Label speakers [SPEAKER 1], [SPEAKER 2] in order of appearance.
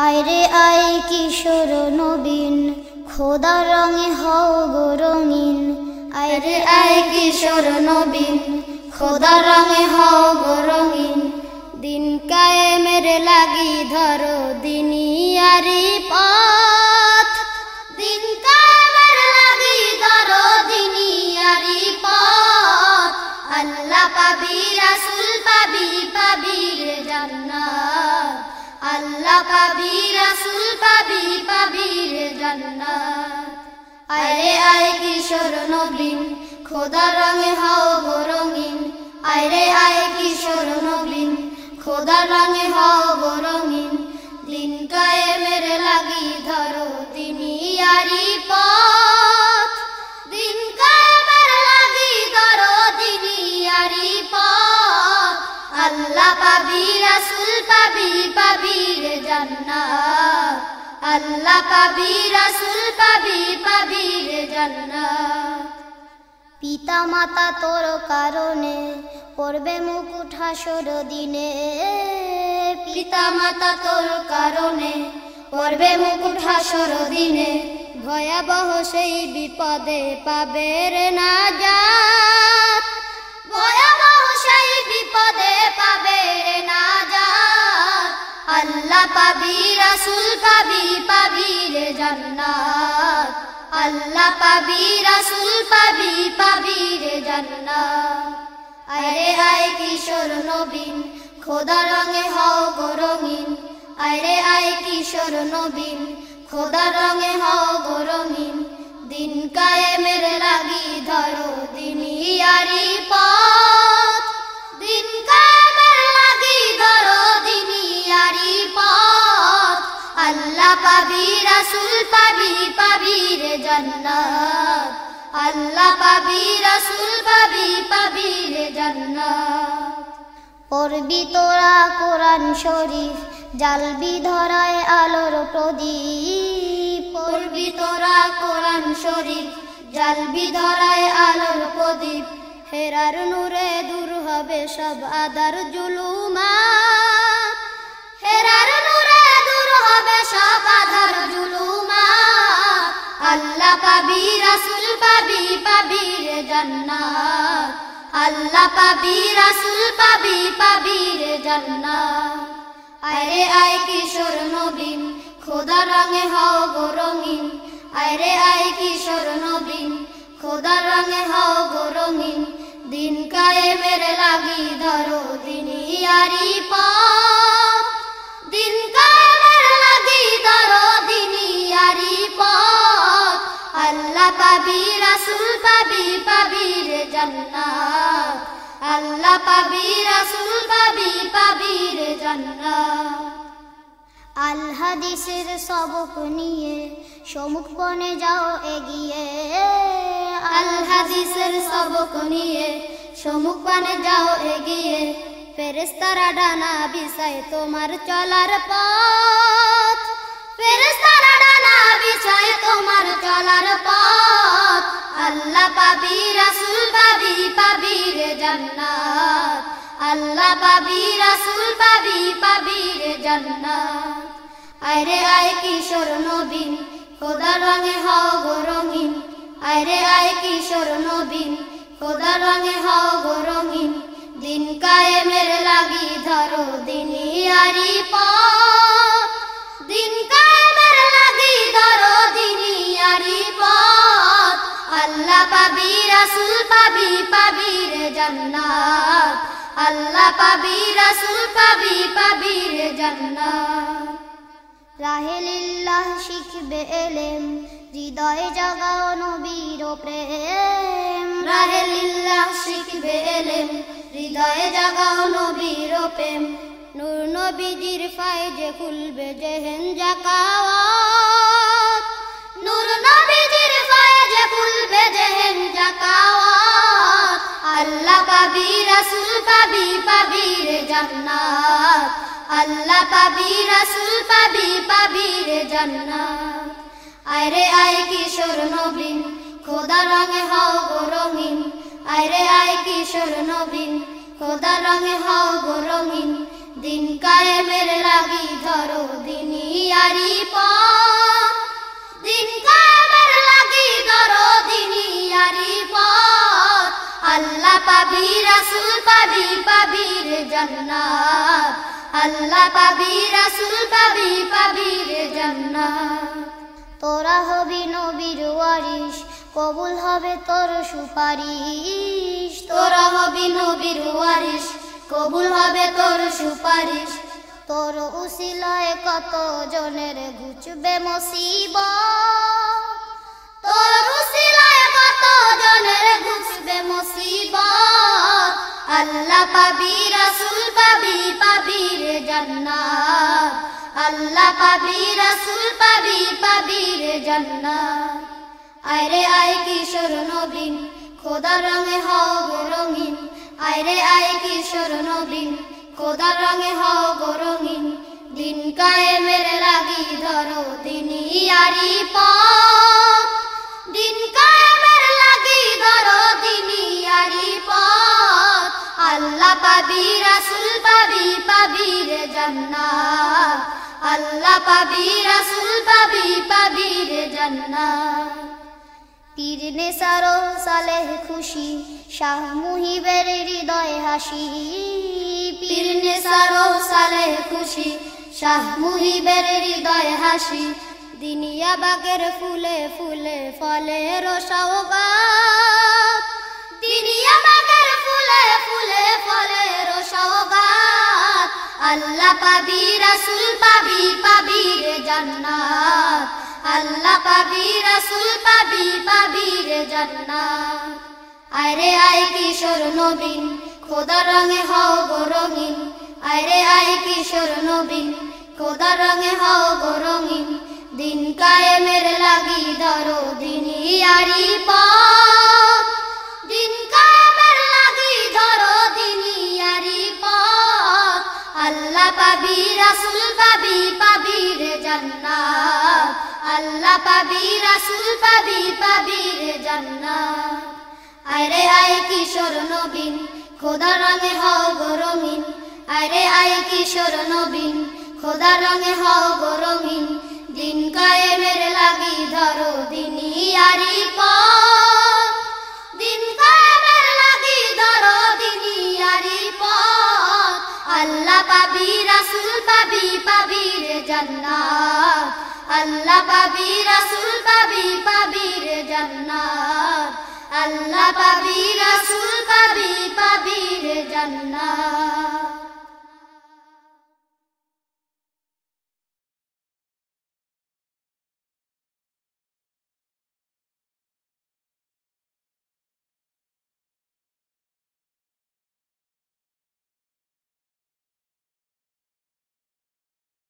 [SPEAKER 1] আয়রে আয় কিশোর নবীন, খোদার রঙে হও গো রঙিন। আয়রে আয় কিশোর নবীন, খোদার রঙে হও গো রঙিন। দিন কায়েমের লাগি ধরো দিনিয়ারি পথ, দিন কায়েমের লাগি ধরো দিনিয়ারি পথ। আল্লাহ পাবি রাসূল পাবি, পাবি রে জান্নাত। আল্লাহ পাবি রাসূল পাবি, পাবি রে জান্নাত। আয়রে আয় কিশোর নবীন, খোদার রঙে হও গো রঙিন। আয়রে আয় কিশোর নবীন, খোদার রঙে হও গো রঙিন। দিন কায়েমের লাগি ধরো দিনিয়ারি পথ, দিন কায়েমের লাগি ধরো দিনিয়ারি পথ। আল্লাহ পাবি রাসূল পাবি, পাবি রে জান্নাত। আল্লাহ পাবি রাসূল পাবি, পাবি রে জান্নাত। পিতা মাতা তোর কারণে পড়বে মুকুট হাসর দিনে, পিতা মাতা তোর কারণে পড়বে মুকুট হাসর দিনে। ভয়াবহ সেই বিপদে পাবে রে নাজাত, ভয়াবহ সেই বিপদে পাবে রে নাজাত। আল্লাহ পাবি রাসূল পাবি, পাবি রে জান্নাত। আল্লাহ পাবি রাসূল পাবি, পাবি রে জান্নাত। আয়রে আয় কিশোর নবীন, খোদার রঙে হও গো রঙিন। আয়রে আয় কিশোর নবীন, খোদার রঙে হও গো রঙিন। দিন কায়েমের লাগি ধরো দিনিয়ারি পথ, দিন কায়েমের লাগি ধরো দিনিয়ারি পথ। আল্লাহ পাবি রাসূল পাবি, পাবি রে জান্নাত। আল্লাহ পাবি রাসূল পাবি, পাবি রে জান্নাত। পড়বি তোরা কোরআন শরীফ, জ্বালবি ধরায় আলোর প্রদীপ। পড়বি তোরা কোরআন শরীফ, জ্বালবি ধরায় আলোর প্রদীপ। হেরার নূরে দূর হবে সব আদার জুলুমাত, হেরার নূরে দূর হবে সব আদার জুলুমাত। আল্লাহ পাবি রাসূল পাবি, পাবি রে জান্নাত। আল্লাহ পাবি রাসূল পাবি, পাবি রে জান্নাত। আয়রে আয় কিশোর নবীন, খোদার রঙে হও গো রঙিন। আয়রে আয় কিশোর নবীন, খোদার রঙে হও গো রঙিন। দিন কায়েমের লাগি ধরো দিনিয়ারি পথ, দিন কায়েমের লাগি ধরো দিনিয়ারি পথ। আল্লাহ পাবি রাসূল পাবি, পাবি রে জান্নাত। আল্লাহ পাবি রাসূল পাবি, পাবি রে জান্নাত। আল হাদিসের সবক নিয়ে সম্মুখপনে যাও এগিয়ে, আল হাদিসের সবক নিয়ে সম্মুখপনে যাও এগিয়ে। ফেরেশতারা ডানা বিছায় তোমার চলার পথ, ফেরেশতারা ডানা বিছায় তোমার চলার পথ। আল্লাহ পাবি রাসূল পাবি, পাবি রে জান্নাত। আল্লাহ পাবি রাসূল পাবি, পাবি রে জান্নাত। আয়রে আয় কিশোর নবীন, খোদার রঙে হও গো রঙিন। আয়রে আয় কিশোর নবীন, খোদার রঙে হও গো রঙিন। দিন কায়েমের লাগি ধরো দিনিয়ারি পথ, দিন কায়েমের লাগি ধরো দিনিয়ারি পথ। আল্লাহ পাবি রাসূল পাবি, পাবি রে জান্নাত। আল্লাহ পাবি রাসূল পাবি, পাবি রে জান্নাত। রাহে লিল্লাহ শিখবে এলেম, হৃদয়ে জাগাও নবীর প্রেম। রাহে লিল্লাহ শিখবে এলেম, হৃদয়ে জাগাও নবীর প্রেম। নূর নবীজির ফায়েজে খুলবে জেহেন জাকাওয়াত, নূর নবীজির ফায়েজে খুলবে জেহেন জাকাওয়াত। আল্লাহ পাবি রাসূল পাবি, পাবি রে জান্নাত। আল্লাহ পাবি রাসূল পাবি, পাবি রে জান্নাত। আয়রে আয় কিশোর নবীন, খোদার রঙে হও গো রঙিন। আয়রে আয় কিশোর নবীন, খোদার রঙে হও গো রঙিন। দিন কায়েমের লাগি ধরো দিনিয়া পাবি রাসূল পাবি পাবি রে জান্নাত আল্লাহ পাবি রাসূল পাবি পাবি রে জান্নাত তোরা হবি নবীর ওয়ারিস কবুল হবে তোর সুপারিশ তোরা হবি নবীর ওয়ারিস কবুল হবে তোর সুপারিশ তোর উসিলায় কত জনের ঘুচবে মুসিবত তোর উসিলায় কত জনের ঘুচবে মুসিবত আল্লাহ পাবি রাসূল পাবি পাবি রে জান্নাত আল্লাহ পাবি রাসূল পাবি পাবি রে জান্নাত আয় রে আয় কিশোর নবীন খোদার রঙে হও গো রঙিন আয় রে আয় কিশোর নবীন খোদার রঙে হও গো রঙিন দিন কায়েমের লাগি ধরো দিনিয়ারি পথ দিন কায়েমের লাগি ধরো দিনিয়ারি পথ আল্লাহ পাবি রাসূল পাবি পাবি রে জান্নাত আল্লাহ পাবি রাসূল পাবি পাবি রে জান্নাত পীর নেসারো সালেহ খুশি শাহ মুহিবের হৃদয় হাসি পীর নেসারো সালেহ খুশি শাহ মুহিবের হৃদয় হাসি দুনিয়া বাগের ফুলে ফুলে ফলে রসওগাত দুনিয়া বাগের ফুলে ফুলে ফলে রসওগাত আল্লাহ পাবি রাসূল পাবি পাবি রে জান্নাত আল্লাহ পাবি রাসূল পাবি পাবি রে জান্নাত আয় রে আয় কিশোর নবীন খোদার রঙে হও গো রঙিন আয় রে আয় কিশোর নবীন খোদার রঙে হও গো রঙিন দিন কায়েমের লাগি ধরো দিনিয়ারি পথ দিন কায়েমের লাগি ধরো দিনিয়ারি পথ আল্লাহ পাবি রাসূল পাবি পাবি রে জান্নাত আল্লাহ পাবি রাসূল পাবি পাবি রে জান্নাত আয় রে আয় কিশোর নবীন খোদার রঙে হও গো রঙিন আয় রে আয় কিশোর নবীন খোদার রঙে হও গো রঙিন দিন কায়েমের লাগি ধরো দিনিয়ারি পথ দিন কায়েমের লাগি ধরো দিনিয়ারি পথ আল্লাহ পাবি রাসূল পাবি পাবি রে জান্নাত আল্লাহ পাবি রাসূল পাবি পাবি রে জান্নাত আল্লাহ পাবি রাসূল পাবি পাবি রে জান্নাত